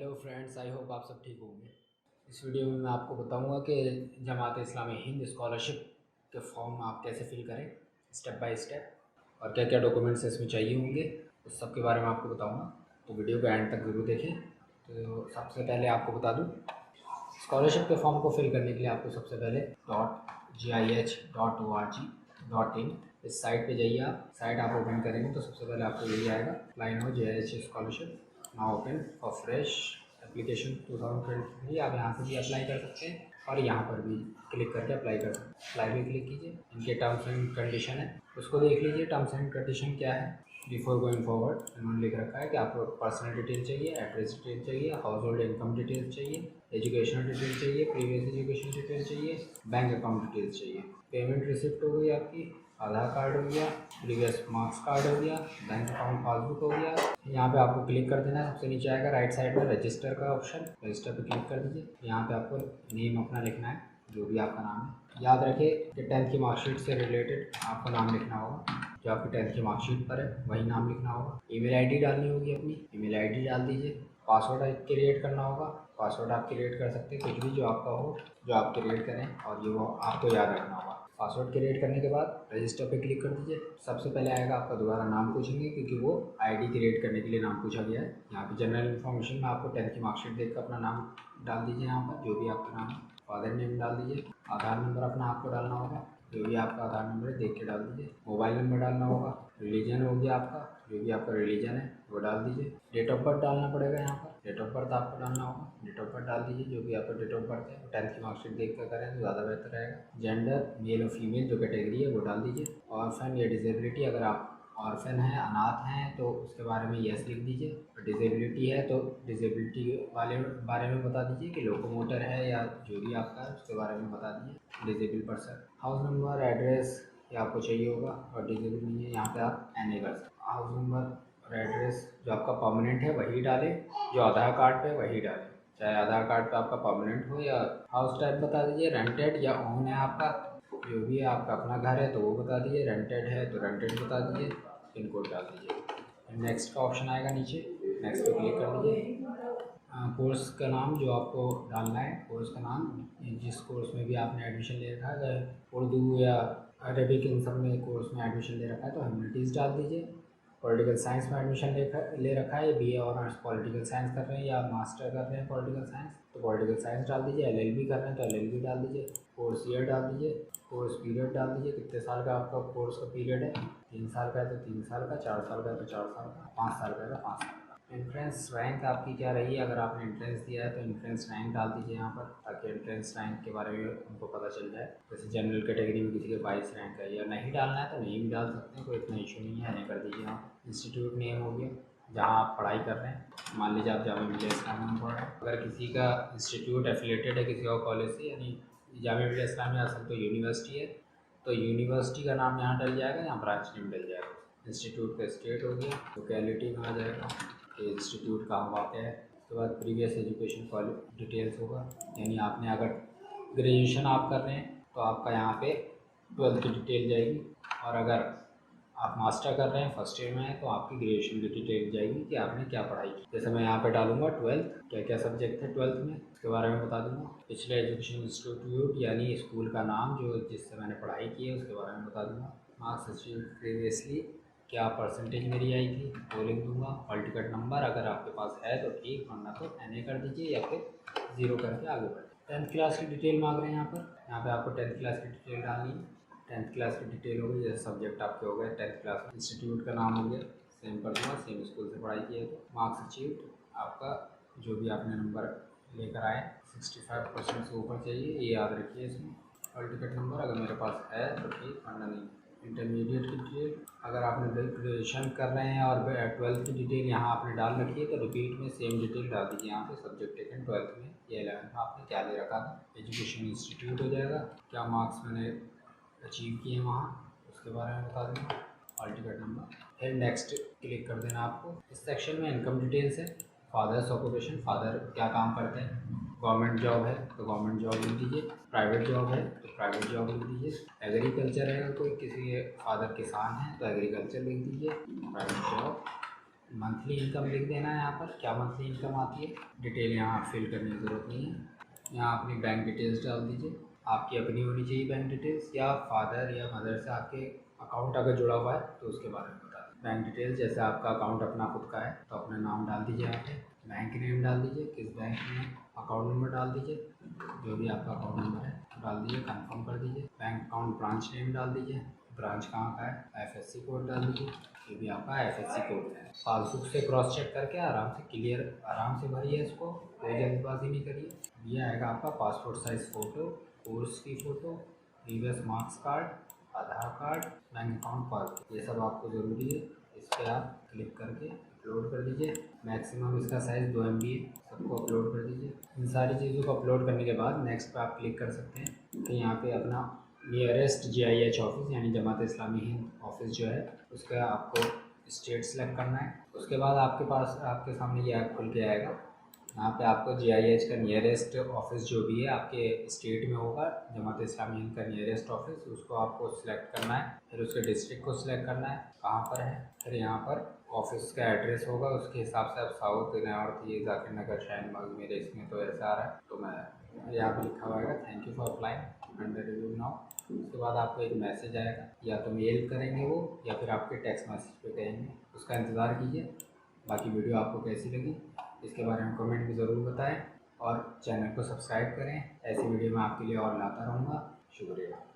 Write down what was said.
Hello friends, I hope आप सब ठीक होंगे। इस वीडियो में मैं आपको बताऊंगा कि जमात इस्लामी हिंद स्कॉलरशिप के फॉर्म आप कैसे फिल करें स्टेप बाय स्टेप और क्या क्या डॉक्यूमेंट्स इसमें चाहिए होंगे, उस सब के बारे में आपको बताऊंगा। तो वीडियो को एंड तक ज़रूर देखें। तो सबसे पहले आपको बता दूँ, स्कॉलरशिप के फॉर्म को फिल करने के लिए आपको सबसे पहले .gih.org.in इस साइट पे जाइए। आप साइट आप ओपन करेंगे तो सबसे पहले आपको यही आएगा, apply now JIH scholarship now open for fresh application 2023। आप यहाँ से भी अप्लाई कर सकते हैं और यहाँ पर भी क्लिक करके अप्लाई कर सकते हैं। अप्लाई भी क्लिक कीजिए। इनके टर्म्स एंड कंडीशन है, उसको देख लीजिए। टर्म्स एंड कंडीशन क्या है, बिफोर गोइंग फॉरवर्ड इन्होंने लिख रखा है कि आपको पर्सनल डिटेल चाहिए, एड्रेस डिटेल चाहिए, हाउस होल्ड इनकम डिटेल्स चाहिए, एजुकेशनल डिटेल चाहिए, प्रीवियस एजुकेशन डिटेल चाहिए, बैंक अकाउंट डिटेल्स चाहिए, पेमेंट रिसिप्ट हो गई आपकी, आधार कार्ड हो गया, प्रीवियस मार्क्स कार्ड हो गया, बैंक अकाउंट पासबुक हो गया। यहाँ पे आपको क्लिक कर देना है। सबसे नीचे आएगा राइट साइड में रजिस्टर का ऑप्शन, रजिस्टर पे क्लिक कर दीजिए। यहाँ पे आपको नेम अपना लिखना है, जो भी आपका नाम है। याद रखिए कि 10th की मार्कशीट से रिलेटेड आपका नाम लिखना होगा, जो आपकी 10th की मार्कशीट पर है वही नाम लिखना होगा। ईमेल आईडी डालनी होगी, अपनी ईमेल आईडी डाल दीजिए। पासवर्ड क्रिएट करना होगा, पासवर्ड आप क्रिएट कर सकते हैं कुछ भी जो आपका हो, जो आप क्रिएट करें और ये वो आपको याद रखना होगा। पासवर्ड क्रिएट करने के बाद रजिस्टर पे क्लिक कर दीजिए। सबसे पहले आएगा आपका दोबारा नाम पूछेंगे, क्योंकि वो आईडी क्रिएट करने के लिए नाम पूछा गया है। यहाँ पे जनरल इन्फॉर्मेशन में आपको 10th की मार्कशीट देख कर अपना नाम डाल दीजिए। यहाँ पर जो भी आपका नाम है, फादर नेम डाल दीजिए। आधार नंबर अपना आपको डालना होगा, जो भी आपका आधार नंबर है देख के डाल दीजिए। मोबाइल नंबर डालना होगा। रिलीजन हो गया आपका, जो भी आपका रिलीजन है वो डाल दीजिए। डेट ऑफ बर्थ डालना पड़ेगा। यहाँ पर डेट ऑफ बर्थ आपको डालना होगा, डेट ऑफ बर्थ डाल दीजिए। जो भी आपका डेट ऑफ बर्थ है 10th की मार्कशीट देख कर करें तो ज़्यादा बेहतर रहेगा। जेंडर मेल और फीमेल जो कैटेगरी है वो डाल दीजिए। ऑर्फन या डिसेबिलिटी, अगर आप ऑर्फन है, अनाथ हैं, तो उसके बारे में यस लिख दीजिए। डिसेबिलिटी है तो डिसेबिलिटी वाले बारे में बता दीजिए कि लोकोमोटर है या जो भी आपका है उसके बारे में बता दीजिए। Disable person, house number, address ये आपको चाहिए होगा। और डिसेबल नहीं है यहाँ पे आप NA कर सकते। हाउस नंबर और एड्रेस जो आपका परमानेंट है वही डालें, जो आधार कार्ड पे वही डालें। चाहे आधार कार्ड पे आपका परमानेंट हो, या हाउस टाइप बता दीजिए, रेंटेड या ओन है आपका, जो भी है आपका अपना घर है तो वो बता दीजिए। रेंटेड है तो रेंटेड बता दीजिए। पिन कोड डाल दीजिए। नेक्स्ट का ऑप्शन आएगा नीचे, नेक्स्ट पे क्लिक कर दीजिए। कोर्स का नाम जो आपको डालना है, कोर्स का नाम, जिस कोर्स में भी आपने एडमिशन ले रखा है, अगर उर्दू या अरबिक इन सब में कोर्स में एडमिशन ले रखा है तो ह्यूमैनिटीज़ डाल दीजिए। पॉलिटिकल साइंस में एडमिशन ले रखा है, BA ऑनर्स पॉलिटिकल साइंस कर रहे हैं या मास्टर कर रहे हैं पॉलिटिकल साइंस, तो पॉलिटिकल साइंस डाल दीजिए। LLB कर रहे हैं तो LLB डाल दीजिए। कोर्स ईयर डाल दीजिए। कोर्स पीरियड डाल दीजिए, कितने साल का आपका कोर्स का पीरियड है। 3 साल का है तो 3 साल का, 4 साल का है तो 4 साल का, 5 साल का है तो 5 साल का। एंट्रेंस रैंक आपकी क्या रही है, अगर आपने एंट्रेंस दिया है तो एंट्रेंस रैंक डाल दीजिए यहाँ पर, ताकि एंट्रेंस रैंक के बारे में उनको पता चल जाए। जैसे जनरल कैटेगरी में किसी के 22 रैंक है, या नहीं डालना है तो नहीं भी डाल सकते हैं, कोई इतना इशू नहीं है, नहीं कर दीजिए आप। इंस्टीट्यूट नेम हो गया जहाँ आप पढ़ाई कर रहे हैं, मान लीजिए आप जामिया मिल्लिया इस्लामिया में पढ़ रहे हैं। अगर किसी का इंस्टीट्यूट एफिलेटेड है किसी और कॉलेज से, यानी जामिया मिल्लिया इस्लामिया असल तो यूनिवर्सिटी है, तो यूनिवर्सिटी का नाम यहाँ डल जाएगा, यहाँ ब्रांच नेम डल जाएगा। इंस्टीट्यूट का स्टेट हो गया, लोकेलिटी में आ जाएगा कि इंस्टीट्यूट कहाँ वाक़ है। उसके बाद प्रीवियस एजुकेशन डिटेल्स होगा, यानी आपने अगर ग्रेजुएशन आप कर रहे हैं तो आपका यहाँ पे 12th की डिटेल जाएगी, और अगर आप मास्टर कर रहे हैं फर्स्ट ईयर में है तो आपकी ग्रेजुएशन की डिटेल जाएगी कि आपने क्या पढ़ाई की। जैसे मैं यहाँ पे डालूंगा 12th, क्या क्या सब्जेक्ट थे 12th में उसके बारे में बता दूंगा। पिछले एजुकेशन इंस्टीट्यूट यानी स्कूल का नाम जो जिससे मैंने पढ़ाई की है उसके बारे में बता दूंगा। मार्क्स अचीव प्रीवियसली, क्या परसेंटेज मेरी आई थी वो लिख दूंगा। हॉल टिकट नंबर अगर आपके पास है तो ठीक, वरना तो NA कर दीजिए या फिर 0 करके आगे बढ़िए। 10th क्लास की डिटेल मांग रहे हैं यहाँ पे आपको 10th क्लास की डिटेल डालनी है। 10th क्लास की डिटेल हो गई, जैसे सब्जेक्ट आपके हो गए 10th क्लास, इंस्टीट्यूट का नाम हो गया, सेम कर दूँगा, सेम स्कूल से पढ़ाई की है तो। मार्क्स अचीव्ड आपका जो भी आपने नंबर लेकर आए 65% से ऊपर चाहिए, ये याद रखिए इसमें। हॉल टिकट नंबर अगर मेरे पास है तो ठीक, वरना नहीं। इंटरमीडिएट की डिटेल, अगर आपने ग्रेजुएशन कर रहे हैं और 12th की डिटेल यहाँ आपने डाल रखी है तो रिपीट में सेम डिटेल डाल दीजिए यहाँ पे। सब्जेक्ट टेकन 12th में या 11th में आपने क्या दे रखा था। एजुकेशन इंस्टीट्यूट हो जाएगा, क्या मार्क्स मैंने अचीव किए हैं वहाँ उसके बारे में बता दूँगा। हॉल टिकट नंबर, फिर नेक्स्ट क्लिक कर देना आपको। इस सेक्शन में इनकम डिटेल्स है। फादर्स ऑक्यूपेशन, फादर क्या काम करते हैं। गवर्नमेंट जॉब है तो गवर्नमेंट जॉब लिख दीजिए, प्राइवेट जॉब है तो प्राइवेट जॉब लिख दीजिए। एग्रीकल्चर है, कोई किसी फादर किसान है तो एग्रीकल्चर लिख दीजिए, प्राइवेट जॉब। मंथली इनकम लिख देना है यहाँ पर, क्या मंथली इनकम आती है। डिटेल यहाँ फिल करने की ज़रूरत नहीं है। यहाँ अपनी बैंक डिटेल्स डाल दीजिए, आपकी अपनी होनी चाहिए बैंक डिटेल्स, या फादर या मदर से आपके अकाउंट अगर जुड़ा हुआ है तो उसके बारे में बता दें। बैंक डिटेल्स जैसे आपका अकाउंट अपना खुद का है तो अपना नाम डाल दीजिए यहाँ पे, बैंक नेम डाल दीजिए, किस बैंक में, अकाउंट नंबर डाल दीजिए, जो भी आपका अकाउंट नंबर है डाल दीजिए, कंफर्म कर दीजिए। बैंक अकाउंट ब्रांच नेम डाल दीजिए, ब्रांच कहाँ का है, एफएससी कोड डाल दीजिए, ये भी आपका एफएससी कोड है। पासबुक से क्रॉस चेक करके आराम से क्लियर आराम से भरिए इसको, कोई जल्दबाजी नहीं करिए। ये आएगा आपका पासपोर्ट साइज़ फ़ोटो, कोर्स की फ़ोटो, प्रीवियस मार्क्स कार्ड, आधार कार्ड, बैंक अकाउंट पासबुक, ये सब आपको ज़रूरी है। इस पर आप क्लिक करके अपलोड कर दीजिए। मैक्सिमम इसका साइज़ 2 MB है, सबको अपलोड कर दीजिए। इन सारी चीज़ों को अपलोड करने के बाद नेक्स्ट पे आप क्लिक कर सकते हैं कि यहाँ पे अपना नियरेस्ट GIH ऑफिस यानी जमात इस्लामी हिंद ऑफिस जो है उसका आपको स्टेट सेलेक्ट करना है। उसके बाद आपके पास आपके सामने ये ऐप खुल के आएगा। यहाँ पे आपको GIH का नियरेस्ट ऑफिस जो भी है आपके स्टेट में होगा, जमात इस्लामी हिंद का नियरेस्ट ऑफिस, उसको आपको सिलेक्ट करना है। फिर उसके डिस्ट्रिक्ट को सिलेक्ट करना है कहाँ पर है, फिर यहाँ पर ऑफिस का एड्रेस होगा, उसके हिसाब से आप साउथ नॉर्थ ये जाकिर नगर शाहीन बाग, मेरे इसमें तो ऐसा आ रहा है तो मैं यहाँ पर लिखा हुआ है thank you for applying under review now. उसके बाद आपको एक मैसेज आएगा, या तो मेल करेंगे वो या फिर आपके टेक्स्ट मैसेज पे करेंगे, उसका इंतज़ार कीजिए। बाकी वीडियो आपको कैसी लगी इसके बारे में कमेंट में ज़रूर बताएं और चैनल को सब्सक्राइब करें, ऐसी वीडियो मैं आपके लिए और लाता रहूँगा। शुक्रिया।